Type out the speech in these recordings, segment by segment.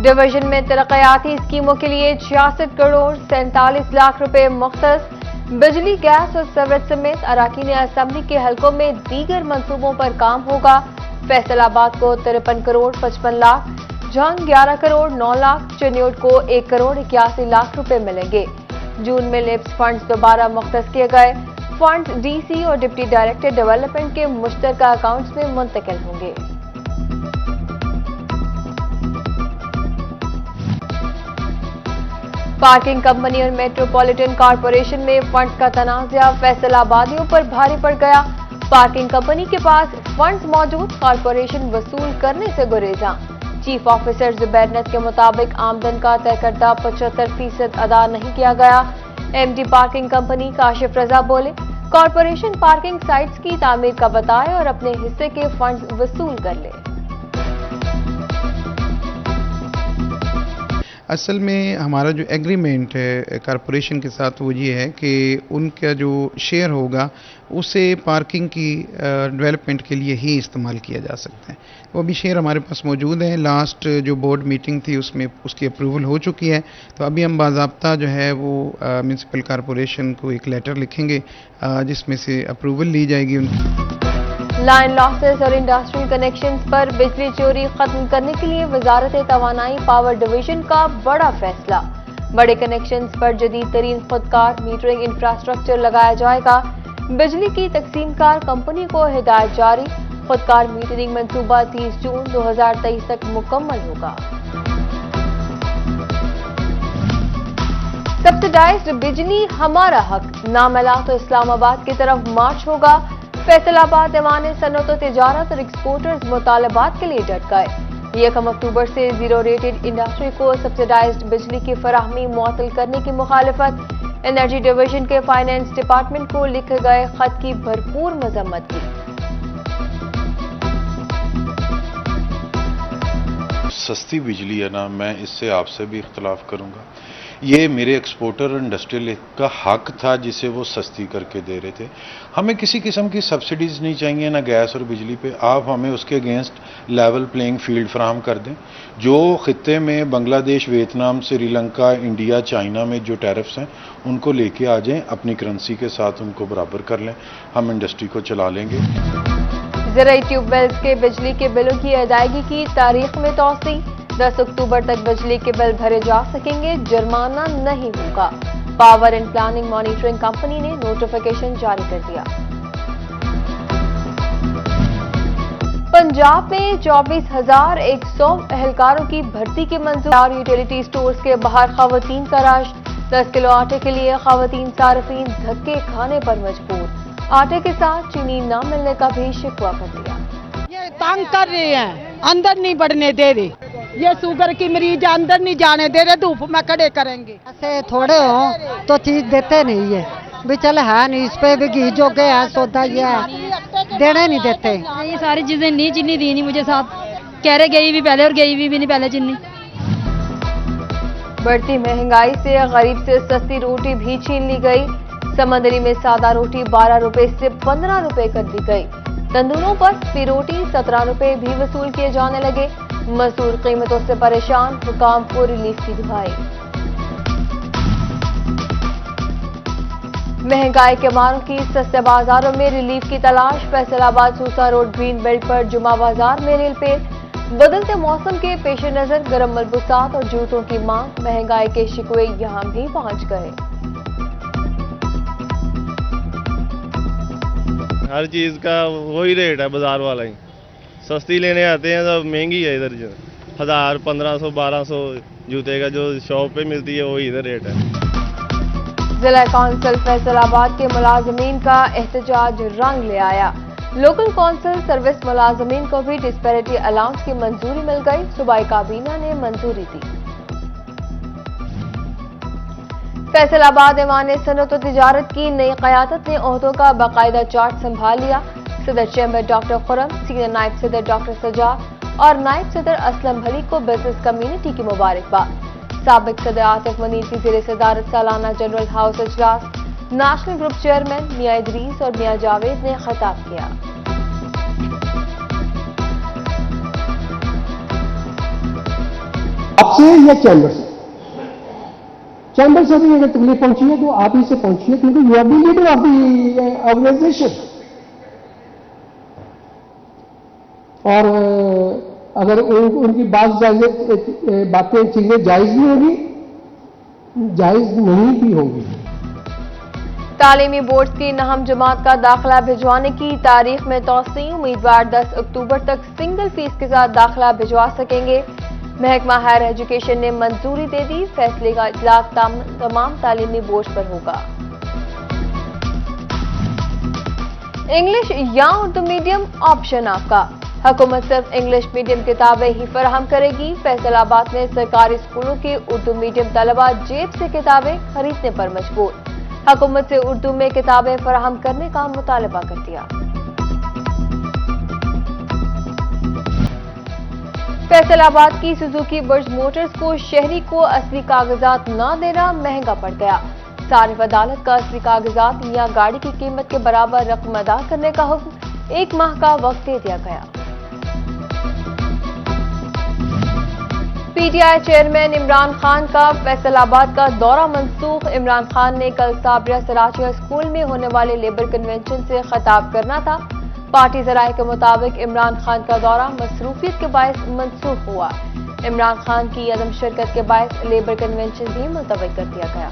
Division में तरक्याती स्कीमों के लिए 66 करोड़ 47 लाख रुपए मुख्तस। बिजली, गैस और सीवरेज समेत अराकीन असेंबली के हलकों में दीगर मंसूबों पर काम होगा। फैसलाबाद को 53 करोड़ 55 लाख, जंग 11 करोड़ 9 लाख, चिन्योट को 1 करोड़ 81 लाख रुपए मिलेंगे। जून में लिप्स फंड्स दोबारा मुख्तस किए गए। फंड्स डीसी और डिप्टी डायरेक्टर डेवलपमेंट के मुश्तरका अकाउंट्स में मुंतकिल होंगे। पार्किंग कंपनी और मेट्रोपॉलिटन कॉरपोरेशन में फंड्स का तनाज़ा फैसलाबादियों पर भारी पड़ गया। पार्किंग कंपनी के पास फंड्स मौजूद, कॉरपोरेशन वसूल करने से गुरेजा। चीफ ऑफिसर जुबैरनत के मुताबिक आमदन का तय करदा 75% अदा नहीं किया गया। एमडी पार्किंग कंपनी काशिफ रजा बोले, कॉरपोरेशन पार्किंग साइट्स की तामीर का बताए और अपने हिस्से के फंड्स वसूल कर ले। असल में हमारा जो एग्रीमेंट है कॉरपोरेशन के साथ वो ये है कि उनका जो शेयर होगा उसे पार्किंग की डेवलपमेंट के लिए ही इस्तेमाल किया जा सकता है। वो भी शेयर हमारे पास मौजूद है। लास्ट जो बोर्ड मीटिंग थी उसमें उसकी अप्रूवल हो चुकी है। तो अभी हम बाज़ाब्ता जो है वो म्यूनसिपल कॉरपोरेशन को एक लेटर लिखेंगे जिसमें से अप्रूवल ली जाएगी उनकी। लाइन लॉसेस और इंडस्ट्रियल कनेक्शंस पर बिजली चोरी खत्म करने के लिए वजारत तवानाई पावर डिवीजन का बड़ा फैसला। बड़े कनेक्शंस पर जदीद तरीन खुदकार मीटरिंग इंफ्रास्ट्रक्चर लगाया जाएगा। बिजली की तकसीमकार कंपनी को हिदायत जारी। खुदकार मीटरिंग मंसूबा 30 जून 2023 तक मुकम्मल होगा। सब्सिडाइज्ड बिजली हमारा हक, ना मिला तो इस्लामाबाद की तरफ मार्च होगा। फैसलाबाद ऐवान सनअत और तिजारत और एक्सपोर्टर्स मुतालबात के लिए डट गए। 1 अक्टूबर से जीरो रेटेड इंडस्ट्री को सब्सिडाइज्ड बिजली की फराहमी मुअत्तल करने की मुखालफत। एनर्जी डिवीजन के फाइनेंस डिपार्टमेंट को लिखे गए खत की भरपूर मजम्मत की। सस्ती बिजली है ना, मैं इससे आपसे भी इख्तलाफ करूंगा। ये मेरे एक्सपोर्टर और इंडस्ट्रियल का हक था जिसे वो सस्ती करके दे रहे थे। हमें किसी किस्म की सब्सिडीज़ नहीं चाहिए ना गैस और बिजली पे। आप हमें उसके अगेंस्ट लेवल प्लेइंग फील्ड फराहम कर दें। जो खित्ते में Bangladesh, Vietnam, Sri Lanka, India, China में जो टैरिफ्स हैं उनको लेके आ जाएं, अपनी करेंसी के साथ उनको बराबर कर लें, हम इंडस्ट्री को चला लेंगे। ज़राई ट्यूबवेल्स के बिजली के बिलों की अदायगी की तारीख में तौसी। 10 अक्टूबर तक बिजली के बिल भरे जा सकेंगे, जुर्माना नहीं होगा। Power and planning monitoring company ने नोटिफिकेशन जारी कर दिया। पंजाब में 24,100 एहलकारों की भर्ती की मंजूरी। यूटिलिटी स्टोर्स के बाहर खवातीन का रश। 10 किलो आटे के लिए खवातीन सार्फिन धक्के खाने पर मजबूर। आटे के साथ चीनी न मिलने का भी शिकवा कर दिया। ये तंग कर रहे हैं, अंदर नहीं बढ़ने दे रहे। ये शुगर की मरीज अंदर नहीं जाने दे रहे, धूप में खड़े करेंगे। ऐसे थोड़े हो तो चीज देते नहीं है, भी चल है नहीं, इस पे भी घी जो गए है सौदा ये है, देने नहीं देते। ये सारी चीजें नहीं, चीनी दी नहीं मुझे साहब, कह रहे गई भी पहले और गई भी नहीं पहले चीनी। बढ़ती महंगाई से गरीब से सस्ती रोटी भी छीन ली गई। समंदरी में सादा रोटी 12 रुपए से 15 रुपए कर दी गई। तंदूरों पर फी रोटी 17 रुपए भी वसूल किए जाने लगे। मजदूर कीमतों से परेशान, हुकाम को रिलीफ की दुहाई। महंगाई के मारों की सस्ते बाजारों में रिलीफ की तलाश। फैसलाबाद सूसा रोड ग्रीन बेल्ट पर जुमा बाजार में रेल पेट। बदलते मौसम के पेश नजर गर्म मलबूसात और जूतों की मांग। महंगाई के शिकवे यहां भी पहुंच गए। हर चीज़ का वही रेट है, बाजार वाला ही। सस्ती लेने आते हैं तो महंगी है इधर। 1000, 1500, 1200 जूते का जो शॉप पे मिलती है वही इधर रेट है। जिला कौंसिल फैसलाबाद के मुलाजमीन का एहतजाज रंग ले आया। लोकल कौंसिल सर्विस मुलाजमीन को भी डिस्पैरिटी अलाउंस की मंजूरी मिल गई। सूबाई काबीना ने मंजूरी दी। फैसलाबाद ऐवान सनअत और तिजारत की नई क़यादत ने ओहदों का बाकायदा चार्ट संभाल लिया। सदर चैम्बर डॉक्टर खुरम, सीनियर नायब सदर डॉक्टर सजाद और नायब सदर असलम भली को बिजनेस कम्युनिटी की मुबारकबाद। साबिक सदर आतिफ मनीर की ज़ेर सदारत सालाना जनरल हाउस इजलास नेशनल ग्रुप चेयरमैन मियां इदरीस और मियां जावेद ने खिताब किया। آپ سے یا چیمبر سے؟ چیمبر سے بھی اگر تکلیف پہنچی ہے تو آپ ہی سے پہنچی ہے، کیونکہ you are the leader of the organisation. اور اگر ان کی باتیں چیزیں جائز بھی ہوگی، جائز نہیں بھی ہوگی. تعلیمی بورڈز کی نہم جماعت کا داخلہ بھجوانے کی تاریخ میں توسیع، امیدوار 10 اکتوبر تک سنگل فیس کے ساتھ داخلہ بھجوا سکیں گے. محکمہ ہائر ایجوکیشن نے منظوری دے دی، فیصلے کا اطلاق تمام تعلیمی بورڈز پر ہوگا. انگلش یا اردو میڈیم آپشن آپ کا، حکومت صرف انگلش میڈیم کتابیں ہی فراہم کرے گی. فیصل آباد میں سرکاری اسکولوں کے اردو میڈیم طلبہ جیب سے کتابیں خریدنے پر مجبور، حکومت سے اردو میں کتابیں فراہم کرنے کا مطالبہ کر دیا. فیصل آباد کی سوزوکی برج موٹرز کو شہری کو اصلی کاغذات نہ دینا مہنگا پڑ گیا. صارف عدالت کا اصلی کاغذات یا گاڑی کی قیمت کے برابر رقم ادا کرنے کا حکم 1 ماہ کا وقت دے دیا گیا. P T I chairman Imran Khan کا فیصل آباد کا دورہ منسوخ. عمران خان نے کل صابریہ سراچیا اسکول میں ہونے والے لیبر کنونشن سے خطاب کرنا تھا. پارٹی ذرائع کے مطابق عمران خان کا دورہ مصروفیت کے باعث منسوخ ہوا. عمران خان کی عدم شرکت کے باعث لیبر کنونشن بھی ملتوی کر دیا گیا.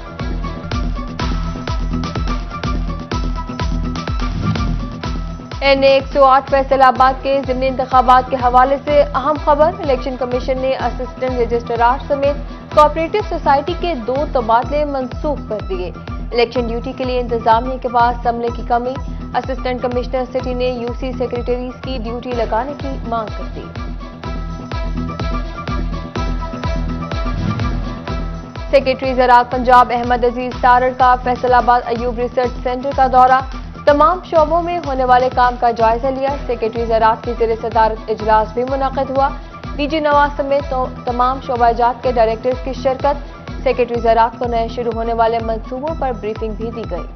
NA-108 فیصل آباد کے ضمنی انتخابات کے حوالے سے اہم خبر. الیکشن کمیشن نے اسسٹنٹ رجسٹرار سمیت کوآپریٹو سوسائٹی کے 2 تبادلے منسوخ کر دیے. الیکشن ڈیوٹی کے لیے انتظامیہ کے پاس عملے کی کمی، اسسٹنٹ کمشنر سٹی نے UC سیکریٹریز کی ڈیوٹی لگانے کی مانگ کر دی. سیکریٹری زراعت پنجاب احمد عزیز تارڑ کا فیصل آباد ایوب ریسرچ سینٹر کا دورہ، تمام شعبوں میں ہونے والے کام کا جائزہ لیا. سیکریٹری زراعت کی زیر صدارت اجلاس بھی منعقد ہوا. DG نواز سمیت تمام شعبہ جات کے ڈائریکٹرز کی شرکت. سیکریٹری زراعت کو نئے شروع ہونے والے منصوبوں پر بریفنگ بھی دی گئی.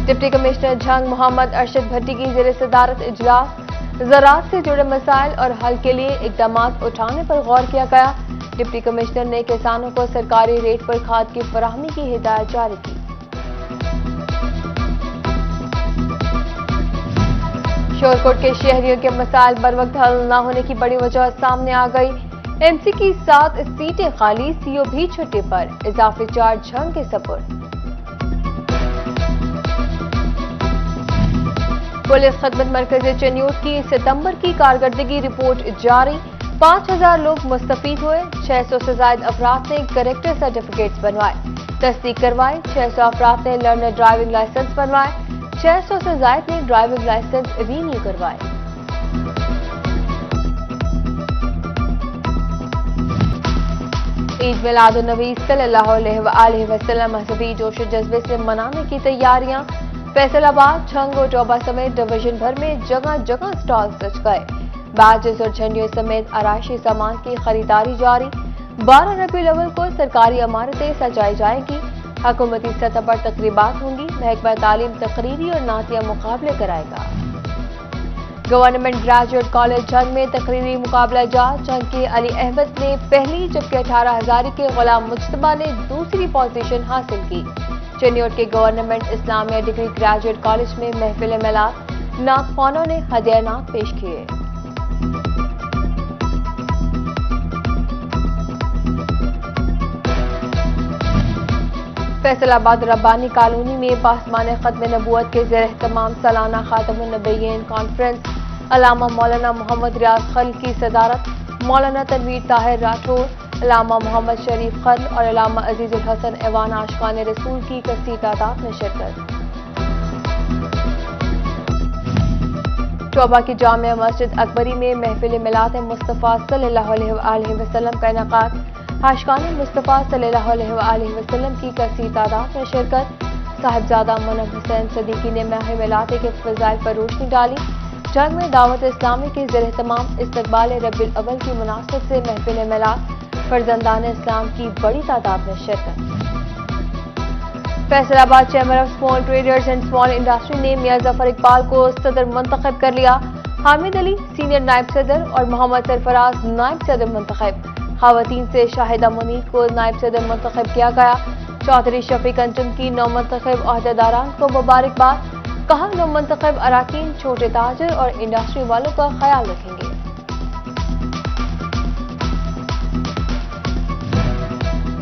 ڈپٹی کمشنر جھنگ محمد ارشد بھٹی کی زیر صدارت اجلاس، زراعت سے جڑے مسائل اور حل کے لیے اقدامات اٹھانے پر غور کیا گیا. ڈپٹی کمشنر نے کسانوں کو سرکاری ریٹ پر کھاد کی فراہمی کی ہدایت جاری کی. شورکوٹ کے شہریوں کے مسائل بروقت حل نہ ہونے کی بڑی وجہ سامنے آ گئی. MC کی 7 سیٹیں خالی، CO بھی چھٹی پر، اضافی چارج جھنگ کے سپرد. پولیس خدمت مرکز چنیوٹ کی ستمبر کی کارکردگی رپورٹ جاری. 5000 لوگ مستفید ہوئے. 600 سے زائد افراد نے کریکٹر سرٹیفکیٹس بنوائے، تصدیق کروائی. 600 افراد نے لرنر ڈرائیونگ لائسنس بنوائے. 600 سے زائد نے ڈرائیونگ لائسنس رینیو کروائے. عید میلاد النبی صلی اللہ علیہ وآلہ وسلم مذہبی جوش و جذبے سے منانے کی تیاریاں. فیصل آباد، جھنگ اور ٹوبہ سمیت ڈویژن بھر میں جگہ جگہ سٹال سج گئے. بیجز اور جھنڈیوں سمیت آرائشی سامان کی خریداری جاری. 12 ربیع الاول کو سرکاری عمارتیں سجائی جائیں گی. حکومتی سطح پر تقریبات ہوں گی. محکمہ تعلیم تقریری اور نعتیہ مقابلے کرائے گا. گورنمنٹ گریجویٹ کالج جھنگ میں تقریری مقابلہ جات. جھنگ کے علی احمد نے پہلی جبکہ 18 ہزاری کے غلام مجتبیٰ نے دوسری پوزیشن حاصل کی. چنیوٹ کے گورنمنٹ اسلامیہ ڈگری گریجویٹ کالج میں محفل میلاد، نعت خوانوں نے ہدیہ نعت پیش کیے. فیصل آباد ربانی کالونی میں پاسمان ختم نبوت کے زیر اہتمام سالانہ خاتم النبیین کانفرنس. علامہ مولانا محمد ریاض خل کی صدارت، مولانا تنویر طاہر راٹھور، علامہ محمد شریف خل اور علامہ عزیز الحسن ایوان عاشقان رسول کی کثیر تعداد میں شرکت. ٹوبہ کی جامع مسجد اکبری میں محفل میلاد مصطفیٰ صلی اللہ علیہ وآلہ وسلم کا انعقاد. عاشقان مصطفیٰ صلی اللہ علیہ وآلہ وسلم کی کثیر تعداد میں شرکت. صاحبزادہ منم حسین صدیقی نے ماہ میلاد کے فضائل پر روشنی ڈالی. جنگ میں دعوت اسلامی کے زیر اہتمام استقبال ربیع الاول کی مناسبت سے محفل میلاد، فرزندان اسلام کی بڑی تعداد میں شرکت. فیصل آباد chamber of small traders and small industry نے میاں ظفر اقبال کو صدر منتخب کر لیا. हामिद अली सीनियर नायब सदर और मोहम्मद सरफराज नायब सदर मुंतखब। खवातीन से शाहिदा मुनीर को नायब सदर मुंतखब किया गया। चौधरी शफीक अंजुम की नौमुंतखब अहदेदारान को मुबारकबाद। कहा नौमुंतखब अराकीन छोटे ताजर और इंडस्ट्री वालों का ख्याल रखेंगे।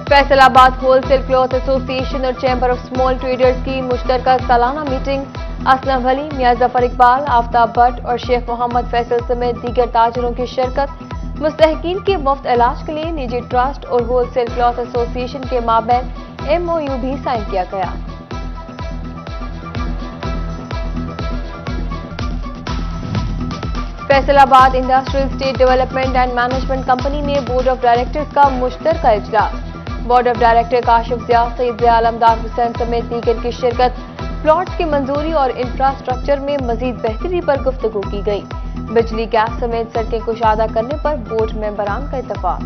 फैसलाबाद होलसेल क्लॉथ एसोसिएशन और चैम्बर ऑफ स्मॉल ट्रेडर्स की मुश्तरका सालाना मीटिंग। असलम अली, मियां जफर इकबाल, आफ्ताब भट्ट और शेख मोहम्मद फैसल समेत दीगर ताजरों की शिरकत। मुस्तहकीन के मुफ्त इलाज के लिए निजी ट्रस्ट और होलसेल क्लॉथ एसोसिएशन के माबैन MOU भी साइन किया गया। Faisalabad industrial state development and management company में बोर्ड ऑफ डायरेक्टर्स का मुश्तरका इजलास। बोर्ड ऑफ डायरेक्टर काशिफ जिया, सईद जिया आलमदार हुसैन समेत दीगर की शिरकत। प्लॉट्स की मंजूरी और इंफ्रास्ट्रक्चर में मजीद बेहतरी पर गुफ्तगू की गई। बिजली, गैस समेत सड़कें कुशादा करने पर बोर्ड मेंबरान का इत्तफाक।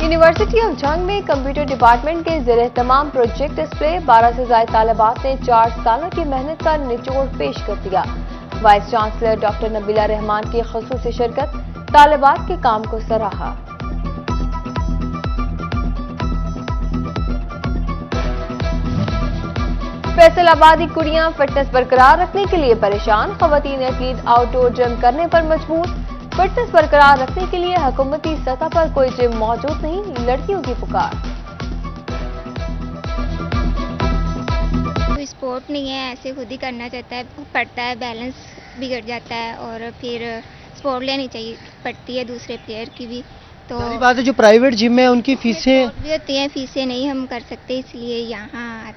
यूनिवर्सिटी ऑफ जंग में कंप्यूटर डिपार्टमेंट के ज़ेर तमाम प्रोजेक्ट डिस्प्ले। 12 से ज्यादा तालिबात ने 4 साल की मेहनत का निचोड़ पेश कर दिया। Vice chancellor doctor Nabila Rahman की खुसूसी शिरकत। तालिबात के काम को सराहा। फैसलाबादी कुड़ियां फिटनेस बरकरार रखने के लिए परेशान। खवातीन एथलीट आउटडोर जिम करने पर मजबूर। फिटनेस बरकरार रखने के लिए हुकूमती सतह पर कोई जिम मौजूद नहीं, लड़कियों की पुकार। कोई स्पोर्ट नहीं है, ऐसे खुद ही करना चाहता है, पड़ता है, बैलेंस बिगड़ जाता है और फिर स्पोर्ट लेनी चाहिए पड़ती है दूसरे प्लेयर की भी। तो सारी बात है, जो प्राइवेट जिम है उनकी फीसें भी होती हैं, फीसें नहीं हम कर सकते, इसलिए यहाँ